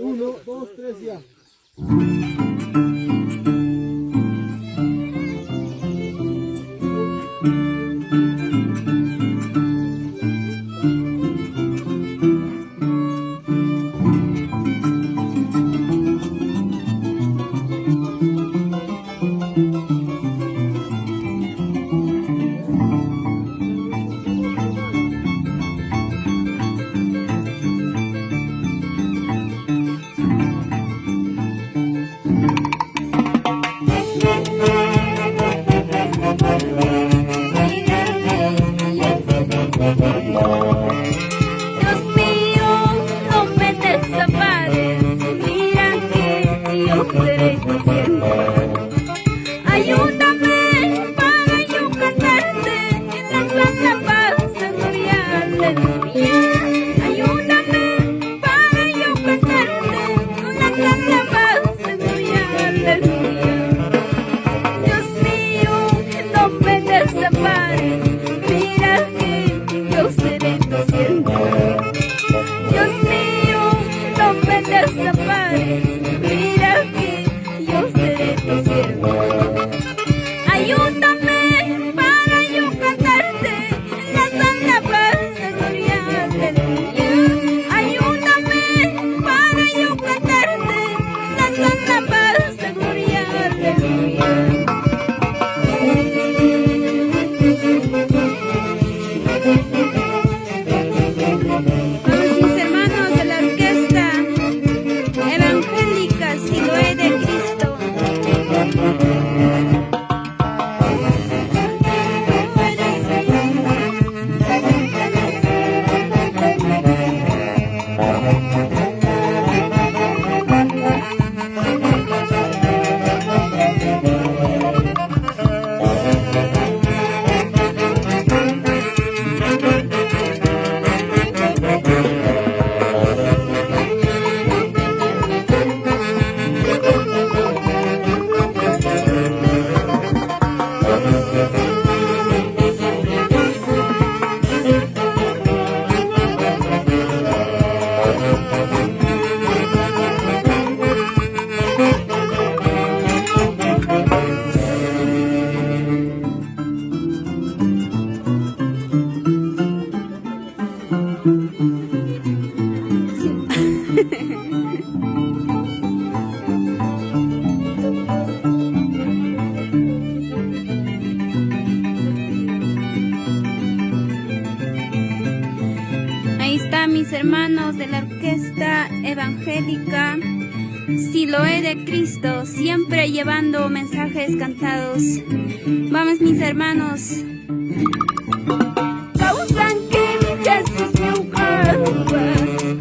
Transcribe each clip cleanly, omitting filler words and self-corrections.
1, 2, 3, ya. Dios mío, no me desampares, mira que yo seré tu sierva. Ayúdame para yo cantarte en la alabanza, gloria, aleluya. Ayúdame para yo cantarte en la alabanza, gloria, aleluya. Dios mío, no me desampares, mira que yo seré tu sierva. Dios mío, no me desampares, mira que yo seré tu sierva. Ayúdame para yo cantarte las alabanzas, gloria, aleluya. Ayúdame para yo cantarte las alabanzas, gloria, aleluya. Vamos, mis hermanos de la orquesta evangélica Siloé de Cristo. Ahí está, mis hermanos de la orquesta evangélica Siloé de Cristo, siempre llevando mensajes cantados. Vamos, mis hermanos. Causan que mi Jesús me ahoga,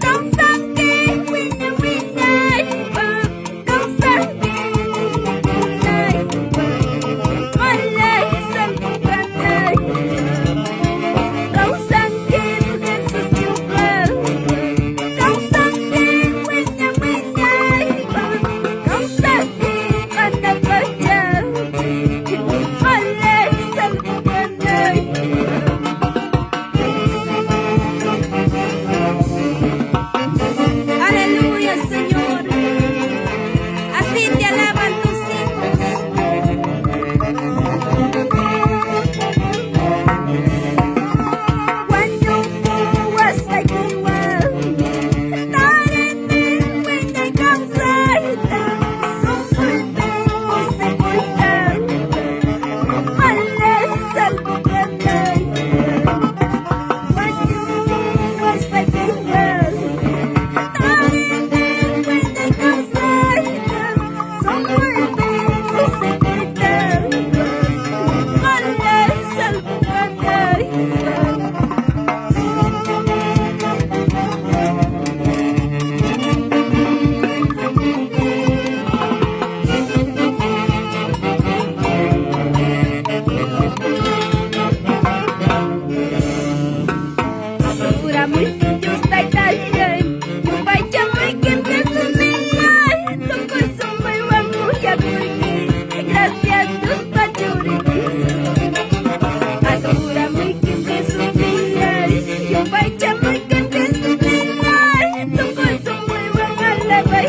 causan que wina causan que malay salpukanay, causan que mi Jesús me ahoga, causan que wina causan que patapaya, malay salpukanay. Aleluya, Señor. Así te alaban tus hijos. When you go was like you were, not in me when they come side. So fuerte o se cuidan. Malay salpukanay. When you was like you were, not in me when they come side. So fuerte o se cuidan. Malay salpukanay. Pura muy Diyos tayo tayo, yung baca mo'y Jesús nilay, tungkol sa may wanguya kuriki, gracias Diyos pachuritis. Pura muy Jesús nilay, yung baca mo'y Jesús nilay, tungkol sa may wangalabay